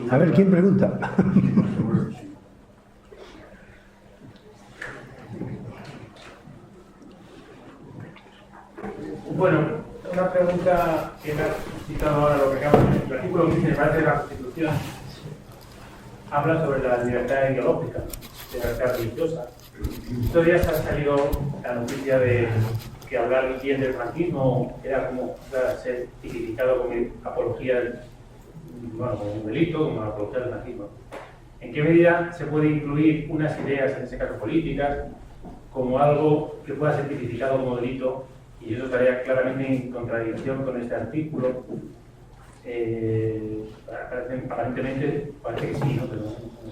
A ver, ¿quién pregunta? Bueno, una pregunta que me ha suscitado ahora lo que acaba de decir. El artículo 15 de la Constitución habla sobre la libertad ideológica, de la libertad religiosa. Estos días ha salido la noticia de que hablar bien del franquismo era como ser tipificado como apología del, bueno, como un delito, como la apología del franquismo. ¿En qué medida se puede incluir unas ideas, en este caso políticas, como algo que pueda ser tipificado como delito? Y eso estaría claramente en contradicción con este artículo. Aparentemente parece que sí, ¿no? Pero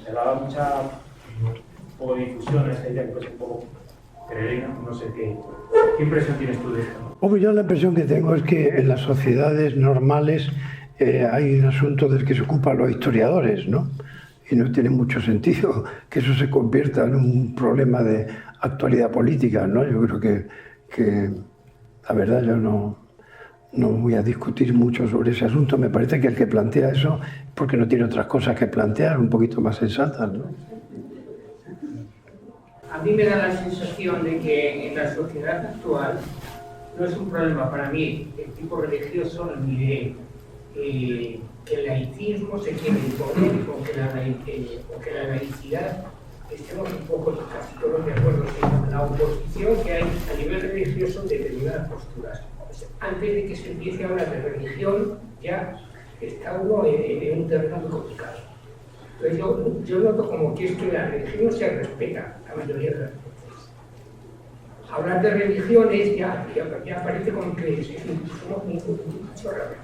se daba mucha difusión a esta idea, que puede ser un poco peregrina, no sé qué impresión tienes tú de esto. Hombre, yo la impresión que tengo es que en las sociedades normales hay un asunto del que se ocupan los historiadores, ¿no? Y no tiene mucho sentido que eso se convierta en un problema de actualidad política, ¿no? Yo creo que la verdad yo no voy a discutir mucho sobre ese asunto. Me parece que el que plantea eso, porque no tiene otras cosas que plantear, un poquito más sensatas, ¿no? A mí me da la sensación de que en la sociedad actual no es un problema para mí el tipo religioso ni de que el laicismo se quiere imponer o que la laicidad estemos un poco casi todos de acuerdo en la oposición que hay a nivel religioso de determinadas posturas. Pues antes de que se empiece a hablar de religión, ya está uno en un terreno muy complicado. Entonces yo noto como que es que la religión no se respeta la mayoría de las veces. Hablar de religiones ya parece como que somos mucho raros.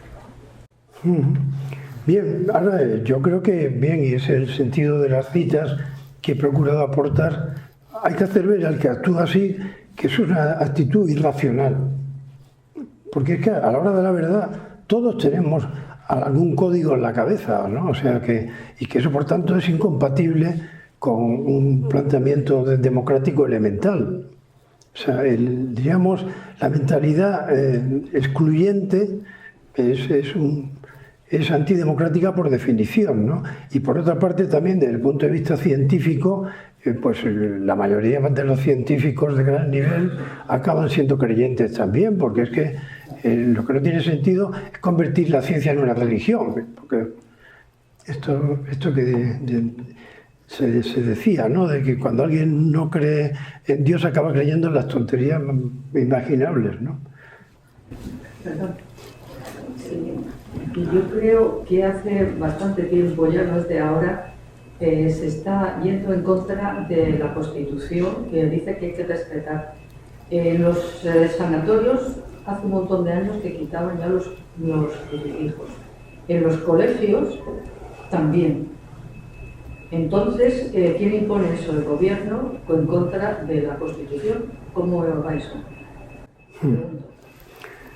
Bien, ahora yo creo que bien, y es el sentido de las citas que he procurado aportar. Hay que hacer ver al que actúa así que es una actitud irracional, porque es que a la hora de la verdad todos tenemos algún código en la cabeza, ¿no? O sea que eso por tanto es incompatible con un planteamiento democrático elemental. O sea, diríamos, la mentalidad excluyente es antidemocrática por definición, ¿no? Y por otra parte también desde el punto de vista científico, pues la mayoría de los científicos de gran nivel acaban siendo creyentes también, porque es que lo que no tiene sentido es convertir la ciencia en una religión, porque esto que se decía, ¿no? De que cuando alguien no cree en Dios acaba creyendo en las tonterías imaginables, ¿no? Sí. Y yo creo que hace bastante tiempo, ya no es de ahora, se está yendo en contra de la Constitución, que dice que hay que respetar. Los sanatorios hace un montón de años que quitaban ya los crucifijos. En los colegios también. Entonces, ¿quién impone eso? ¿El gobierno o en contra de la Constitución? ¿Cómo va eso?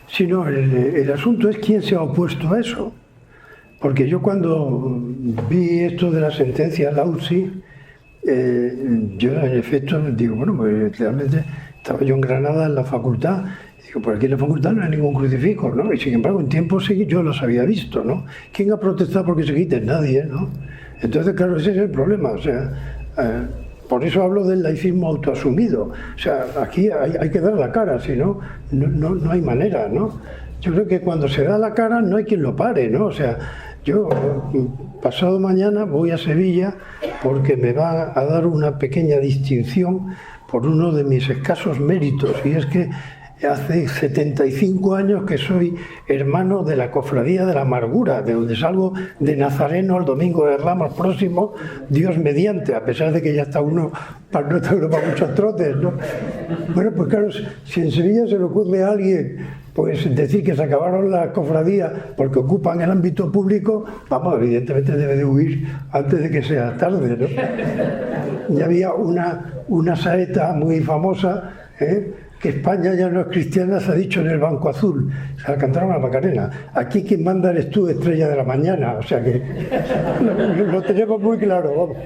Sí, no, el asunto es quién se ha opuesto a eso. Porque yo cuando vi esto de la sentencia Lauzi, yo en efecto digo, bueno, pues realmente estaba yo en Granada en la facultad, y digo, por aquí en la facultad no hay ningún crucifijo, ¿no? Y sin embargo en tiempos yo los había visto, ¿no? ¿Quién ha protestado porque se quiten? Nadie, ¿no? Entonces, claro, ese es el problema, o sea, por eso hablo del laicismo autoasumido. O sea, aquí hay que dar la cara, si no, no hay manera, ¿no? Yo creo que cuando se da la cara no hay quien lo pare, ¿no? O sea, yo pasado mañana voy a Sevilla porque me va a dar una pequeña distinción por uno de mis escasos méritos, y es que hace 75 años que soy hermano de la Cofradía de la Amargura, de donde salgo de nazareno el domingo de Ramos próximo, Dios mediante, a pesar de que ya está uno para muchos trotes, ¿no? Bueno, pues claro, si en Sevilla se le ocurre a alguien pues decir que se acabaron las cofradías porque ocupan el ámbito público, vamos, evidentemente debe de huir antes de que sea tarde, ¿no? Ya había una saeta muy famosa, que España ya no es cristiana, se ha dicho en el Banco Azul, se la cantaron a Macarena. Aquí quien manda eres tú, estrella de la mañana, o sea que lo tenemos muy claro, vamos.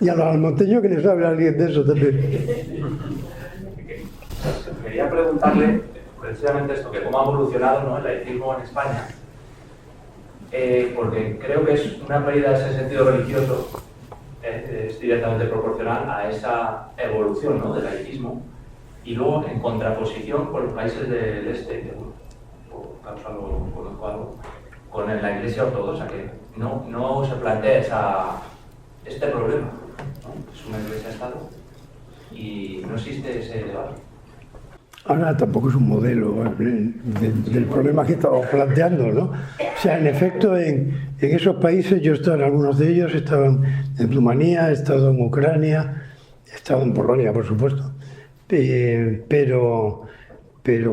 Y a los almonteños que les hable alguien de eso también. Quería preguntarle precisamente esto, que cómo ha evolucionado, ¿no?, el laicismo en España, porque creo que es una pérdida de ese sentido religioso, es directamente proporcional a esa evolución, ¿no?, del laicismo, y luego en contraposición con los países del este, que por causa lo conozco algo, con la Iglesia ortodoxa, que no se plantea este problema, ¿no? Es una Iglesia-Estado y no existe ese debate. Ahora tampoco es un modelo del problema que estamos planteando, ¿no? O sea, en efecto, en esos países, yo he estado en algunos de ellos, he estado en Rumanía, he estado en Ucrania, he estado en Polonia, por supuesto. Pero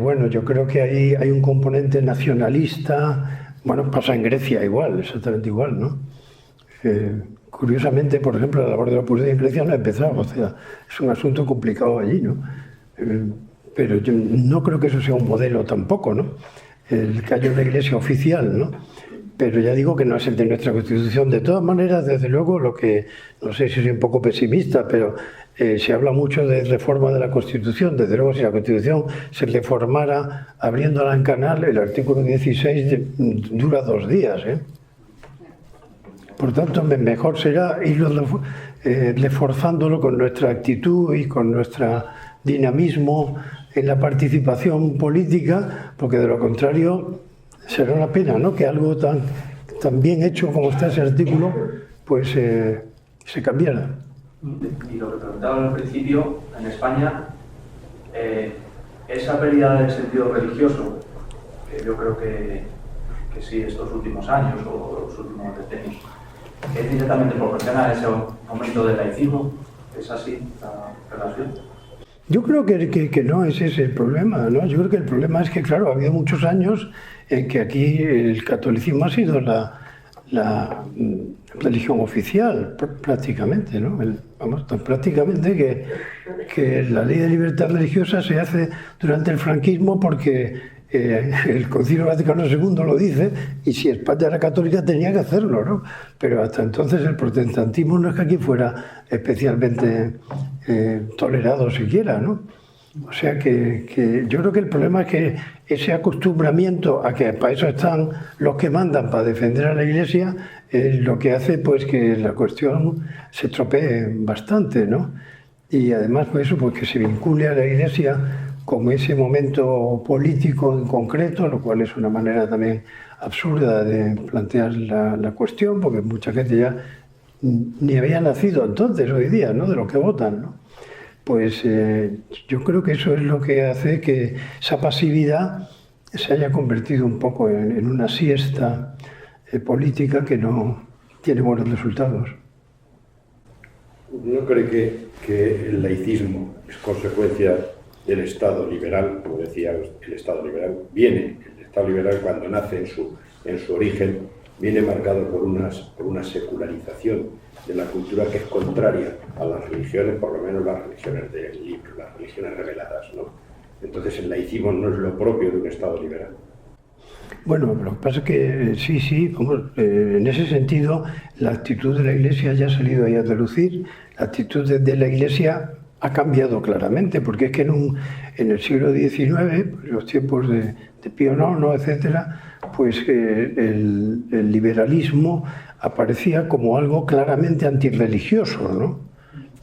bueno, yo creo que ahí hay un componente nacionalista. Bueno, pasa en Grecia igual, exactamente igual, ¿no? Curiosamente, por ejemplo, la labor de la Opus Dei en Grecia no ha empezado, o sea, es un asunto complicado allí, ¿no? Pero yo no creo que eso sea un modelo tampoco, ¿no? El que haya una iglesia oficial, ¿no? Pero ya digo que no es el de nuestra Constitución. De todas maneras, desde luego, lo que, no sé si soy un poco pesimista, pero se habla mucho de reforma de la Constitución. Desde luego, si la Constitución se reformara abriéndola en canal, el artículo 16 dura 2 días, ¿eh? Por tanto, mejor será irlo reforzándolo con nuestra actitud y con nuestro dinamismo en la participación política, porque de lo contrario será una pena, ¿no?, que algo tan bien hecho como está ese artículo pues se cambiara. Y lo que preguntaba al principio, en España, esa pérdida del sentido religioso, que yo creo que sí, estos últimos años o los últimos decenios, es directamente proporcional a ese aumento del laicismo. ¿Es así la relación? Yo creo que no ese es el problema, ¿no? Yo creo que el problema es que, claro, ha habido muchos años en que aquí el catolicismo ha sido la religión oficial, prácticamente, ¿no? Vamos, tan prácticamente que la ley de libertad religiosa se hace durante el franquismo porque el Concilio Vaticano II lo dice, y si España era católica tenía que hacerlo, ¿no? Pero hasta entonces el protestantismo no es que aquí fuera especialmente tolerado siquiera, ¿no? O sea que yo creo que el problema es que ese acostumbramiento a que para eso están los que mandan, para defender a la Iglesia, es lo que hace pues que la cuestión se estropee bastante, ¿no? Y además pues eso, pues que se vincule a la Iglesia con ese momento político en concreto, lo cual es una manera también absurda de plantear la cuestión, porque mucha gente ya ni había nacido entonces, hoy día, ¿no? De lo que votan, ¿no? Pues yo creo que eso es lo que hace que esa pasividad se haya convertido un poco en una siesta política que no tiene buenos resultados. ¿No cree que el laicismo es consecuencia del Estado liberal? Como decía, el Estado liberal el Estado liberal cuando nace en su origen, viene marcado por una secularización de la cultura que es contraria a las religiones, por lo menos las religiones del libro, las religiones reveladas, ¿no? Entonces el laicismo no es lo propio de un Estado liberal. Bueno, lo que pasa es que sí, vamos, en ese sentido la actitud de la Iglesia ya ha salido ahí a relucir. La actitud de la Iglesia ha cambiado claramente, porque es que en el siglo XIX, los tiempos de Pío IX, etcétera, pues el liberalismo aparecía como algo claramente antirreligioso,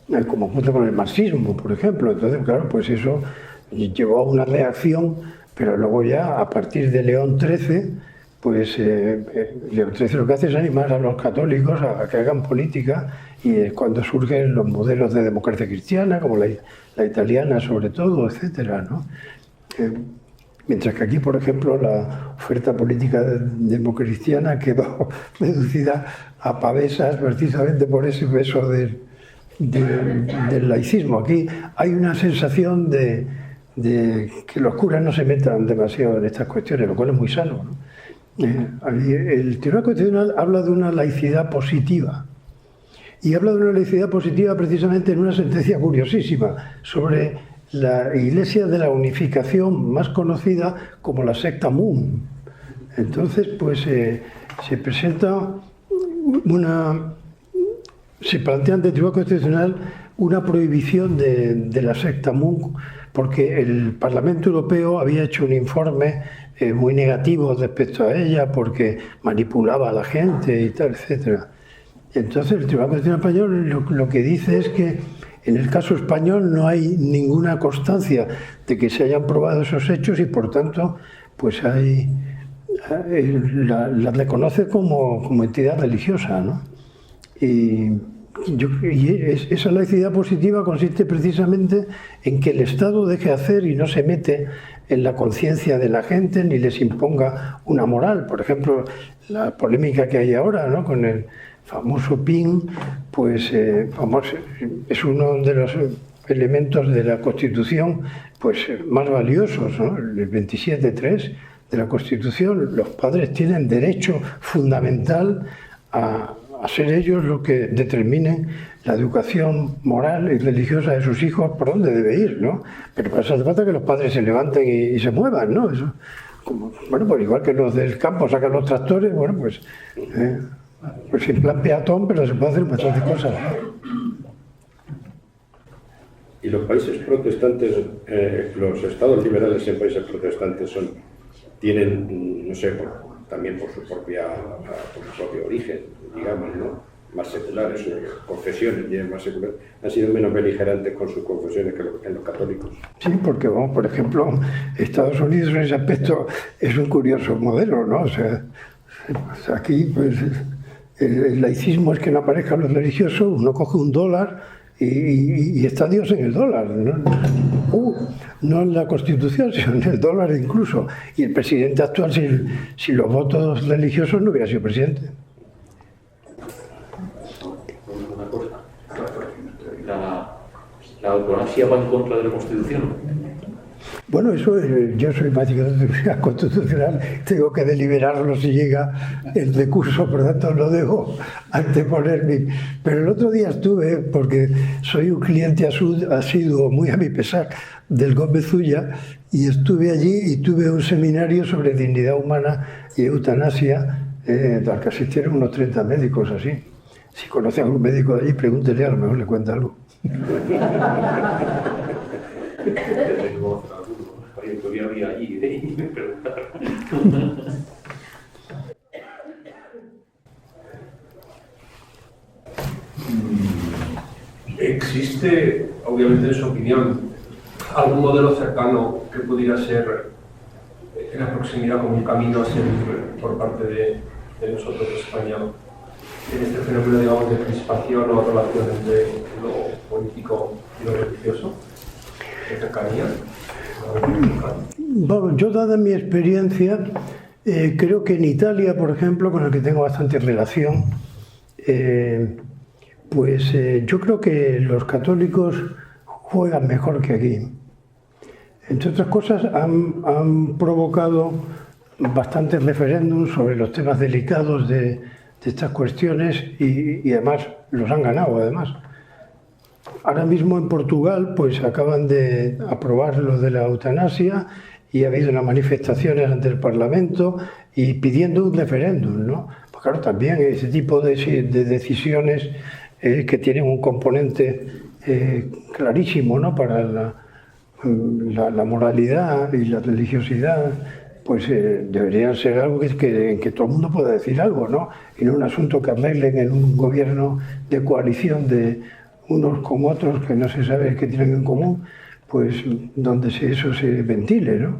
¿no? Como ocurre con el marxismo, por ejemplo. Entonces, claro, pues eso llevó a una reacción, pero luego ya, a partir de León XIII, pues León XIII lo que hace es animar a los católicos a que hagan política, y es cuando surgen los modelos de democracia cristiana, como la italiana sobre todo, etcétera, ¿no? Mientras que aquí, por ejemplo, la oferta política democristiana quedó reducida a pavesas precisamente por ese peso del laicismo. Aquí hay una sensación de que los curas no se metan demasiado en estas cuestiones, lo cual es muy sano, ¿no? El Tribunal Constitucional habla de una laicidad positiva, y habla de una laicidad positiva precisamente en una sentencia curiosísima sobre la Iglesia de la Unificación, más conocida como la secta Moon. Entonces, pues se presenta se plantea ante el Tribunal Constitucional una prohibición de la secta Moon, porque el Parlamento Europeo había hecho un informe muy negativo respecto a ella, porque manipulaba a la gente y tal, etcétera. Entonces el Tribunal Constitucional Español lo que dice es que en el caso español no hay ninguna constancia de que se hayan probado esos hechos, y por tanto pues la reconoce como entidad religiosa, ¿no? Y esa laicidad positiva consiste precisamente en que el Estado deje hacer y no se mete en la conciencia de la gente ni les imponga una moral. Por ejemplo, la polémica que hay ahora, ¿no?, con el famoso PIN, pues es uno de los elementos de la Constitución pues más valiosos, ¿no? El 27.3 de la Constitución. Los padres tienen derecho fundamental a ser ellos los que determinen la educación moral y religiosa de sus hijos, por dónde debe ir, ¿no? Pero para eso hace falta que los padres se levanten y se muevan, ¿no? Eso, bueno, pues igual que los del campo sacan los tractores, bueno, pues en plan peatón, pero se puede hacer bastantes cosas. Y los países protestantes, los estados liberales en países protestantes tienen, no sé, también por su propio origen, digamos, ¿no?, más seculares, sus confesiones tienen más seculares, han sido menos beligerantes con sus confesiones que los católicos. Sí, porque, vamos, por ejemplo, Estados Unidos en ese aspecto es un curioso modelo, ¿no? O sea, aquí, pues, el laicismo es que no aparezcan los religiosos, uno coge $1 y está Dios en el dólar, ¿no? No en la Constitución, sino en el dólar incluso. Y el presidente actual, sin los votos religiosos, no hubiera sido presidente. Una cosa, la eutanasia va en contra de la Constitución. Bueno, eso yo soy magistrado constitucional, tengo que deliberarlo si llega el recurso, por lo tanto lo debo anteponer. Pero el otro día estuve, porque soy un cliente asiduo, muy a mi pesar, del Gómez Ulla, y estuve allí y tuve un seminario sobre dignidad humana y eutanasia, al que asistieron unos 30 médicos así. Si conoce a algún médico de allí, pregúntele, a lo mejor le cuenta algo. ¿Existe, obviamente en su opinión, algún modelo cercano que pudiera ser en la proximidad como un camino a seguir por parte de nosotros, de España, en este fenómeno, digamos, de crispación o relación entre lo político y lo religioso? ¿De cercanía? Bueno, yo, dada mi experiencia, creo que en Italia, por ejemplo, con el que tengo bastante relación, yo creo que los católicos juegan mejor que aquí. Entre otras cosas, han provocado bastantes referéndums sobre los temas delicados de estas cuestiones y además los han ganado, además. Ahora mismo en Portugal pues acaban de aprobar lo de la eutanasia y ha habido unas manifestaciones ante el Parlamento y pidiendo un referéndum, ¿no? Pues claro, también ese tipo de decisiones que tienen un componente clarísimo, ¿no? Para la moralidad y la religiosidad, pues deberían ser algo en que todo el mundo pueda decir algo, ¿no? Y no un asunto que arreglen en un gobierno de coalición de unos con otros que no se sabe qué tienen en común, pues donde eso se ventile, ¿no?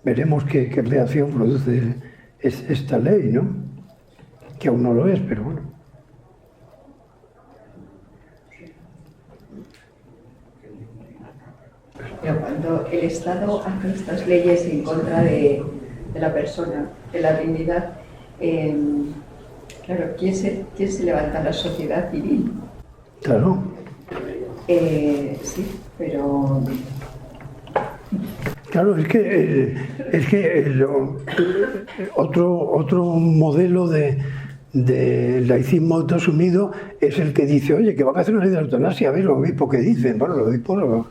Veremos qué reacción produce esta ley, ¿no? Que aún no lo es, pero bueno. Pero cuando el Estado hace estas leyes en contra de la persona, de la dignidad, claro, ¿quién se levanta? La sociedad civil. Claro. Sí, pero... Claro, es que otro modelo de laicismo autoasumido es el que dice, oye, que van a hacer una ley de la eutanasia, a ver los obispos que dicen. Bueno, los obispos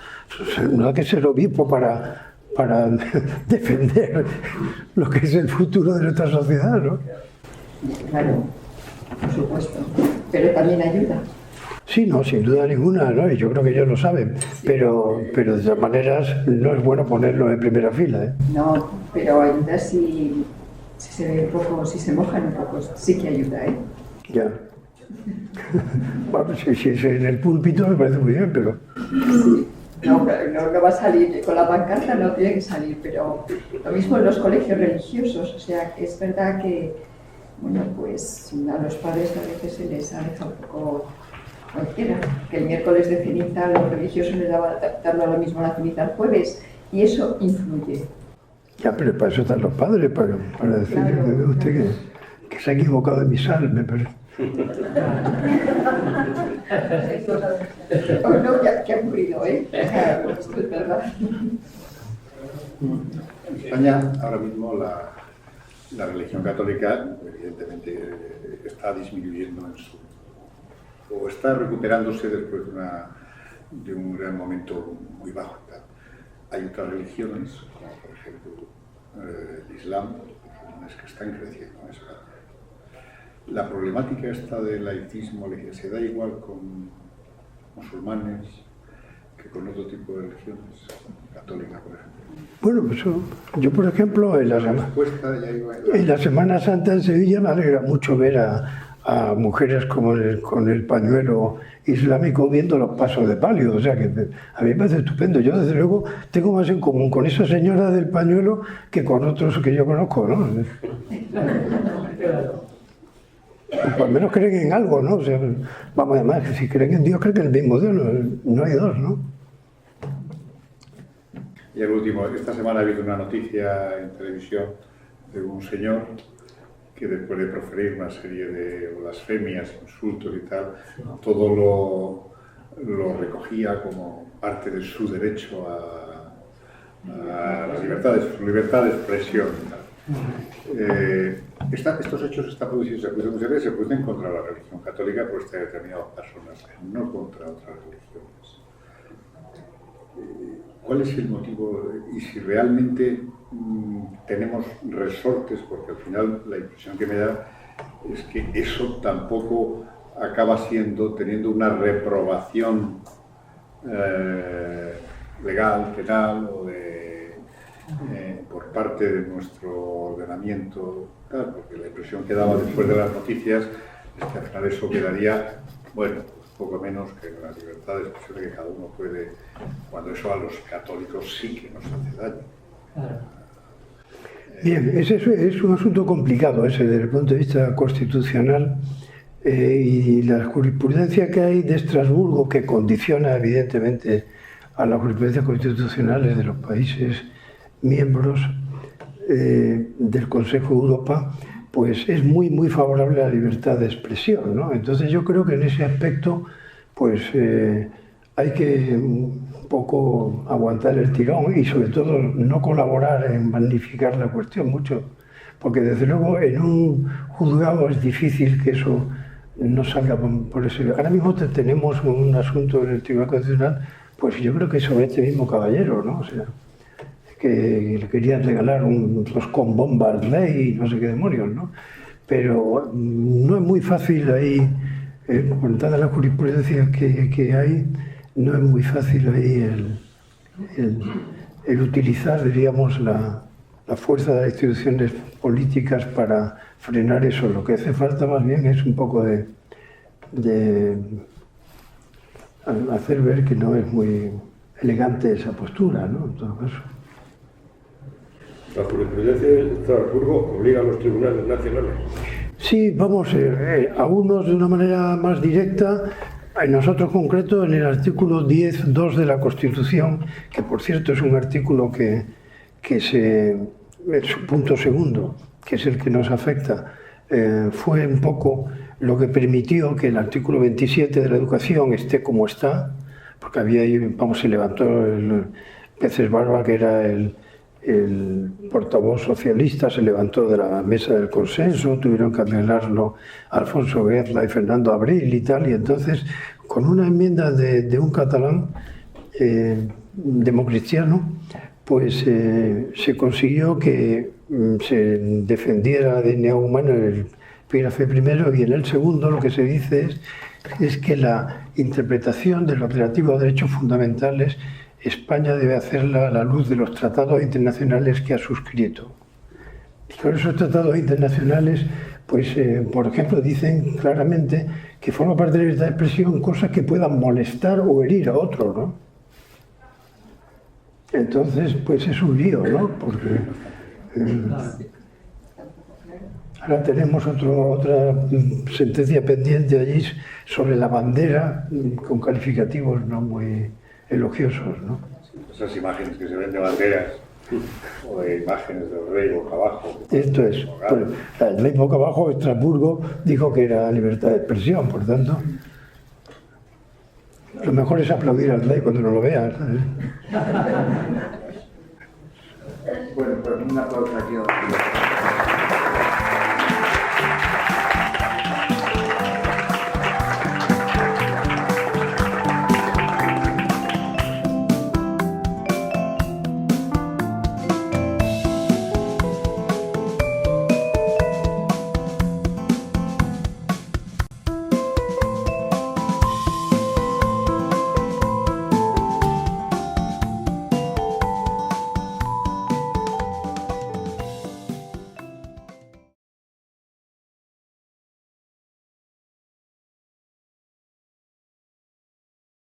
no hay que ser obispo para defender lo que es el futuro de nuestra sociedad, ¿no? Claro, por supuesto, pero también ayuda. Sí, no, sin duda ninguna, ¿no? Y yo creo que ellos lo saben, pero de todas maneras no es bueno ponerlo en primera fila, ¿eh? No, pero ayuda si se ve un poco, si se mojan un poco, sí que ayuda, ¿eh? Ya. Bueno, si es en el púlpito me parece muy bien, pero... Sí. No va a salir, con la pancarta no tiene que salir, pero lo mismo en los colegios religiosos, o sea, es verdad que, bueno, pues a los padres a veces se les ha dejado un poco cualquiera, que el miércoles de ceniza a los religiosos les dando lo mismo la ceniza el jueves, y eso influye. Ya, pero para eso están los padres, para decirle a usted que se ha equivocado de misal, me parece. Oh, no, que ha ocurrido, ¿eh? Esto es verdad. En España, ahora mismo, la religión católica, evidentemente, está disminuyendo o está recuperándose después de un gran momento muy bajo. Hay otras religiones, como por ejemplo el Islam, religiones que están creciendo en España. La problemática esta del laicismo se da igual con musulmanes que con otro tipo de religiones, católica, por ejemplo. Bueno, pues yo, por ejemplo, en la Semana Santa en Sevilla me alegra mucho ver a mujeres con el pañuelo islámico viendo los pasos de palio, o sea que a mí me parece estupendo. Yo desde luego tengo más en común con esa señora del pañuelo que con otros que yo conozco, ¿no? Pues al menos creen en algo, ¿no? O sea, vamos, además, si creen en Dios, creen en el mismo Dios, no hay dos, ¿no? Y el último, esta semana ha habido una noticia en televisión de un señor que después de proferir una serie de blasfemias, insultos y tal, todo lo recogía como parte de su derecho a la libertad, su libertad de expresión y tal. Estos hechos se producen contra la religión católica por determinadas personas, no contra otras religiones. ¿Cuál es el motivo? Y si realmente tenemos resortes, porque al final la impresión que me da es que eso tampoco acaba teniendo una reprobación legal, penal o por parte de nuestro ordenamiento, porque la impresión que daba después de las noticias es que al final eso quedaría, bueno, poco menos que la libertad de expresión que cada uno puede, cuando eso a los católicos sí que nos hace daño. Bien, ese es un asunto complicado ese desde el punto de vista constitucional, y la jurisprudencia que hay de Estrasburgo, que condiciona evidentemente a las jurisprudencias constitucionales de los países miembros del Consejo de Europa, pues es muy favorable a la libertad de expresión, ¿no? Entonces yo creo que en ese aspecto pues hay que un poco aguantar el tirón y sobre todo no colaborar en magnificar la cuestión mucho, porque desde luego en un juzgado es difícil que eso no salga por ese. Ahora mismo tenemos un asunto en el Tribunal Constitucional, pues yo creo que sobre este mismo caballero, ¿no? O sea, que le querían regalar un roscón bombas ley y no sé qué demonios, ¿no? Pero no es muy fácil ahí, con toda la jurisprudencia que hay, no es muy fácil ahí el utilizar, diríamos, la fuerza de las instituciones políticas para frenar eso. Lo que hace falta más bien es un poco de hacer ver que no es muy elegante esa postura, ¿no? En todo caso. ¿La jurisprudencia de Estrasburgo obliga a los tribunales nacionales? Sí, vamos, a unos de una manera más directa, en nosotros concreto en el artículo 10.2 de la Constitución, que por cierto es un artículo que su punto segundo, que es el que nos afecta, fue un poco lo que permitió que el artículo 27 de la educación esté como está, porque había ahí, vamos, se levantó el Peces Barba, que era el portavoz socialista, se levantó de la mesa del consenso, tuvieron que arreglarlo Alfonso Guerra y Fernando Abril y tal, y entonces con una enmienda de un catalán democristiano, pues se consiguió que se defendiera la dignidad humana en el epígrafe primero, y en el segundo lo que se dice es que la interpretación de lo relativo a derechos fundamentales España debe hacerla a la luz de los tratados internacionales que ha suscrito. Y con esos tratados internacionales, pues, por ejemplo, dicen claramente que forma parte de la libertad de expresión cosas que puedan molestar o herir a otro, ¿no? Entonces, pues es un lío, ¿no? Porque ahora tenemos otra sentencia pendiente allí sobre la bandera, con calificativos no muy elogiosos, ¿no? Esas imágenes que se ven de banderas o de imágenes del rey boca abajo. Esto es, bueno, el rey boca abajo, Estrasburgo dijo que era libertad de expresión, por tanto, lo mejor es aplaudir al rey cuando no lo veas, ¿sabes? Bueno, pues un aplauso aquí.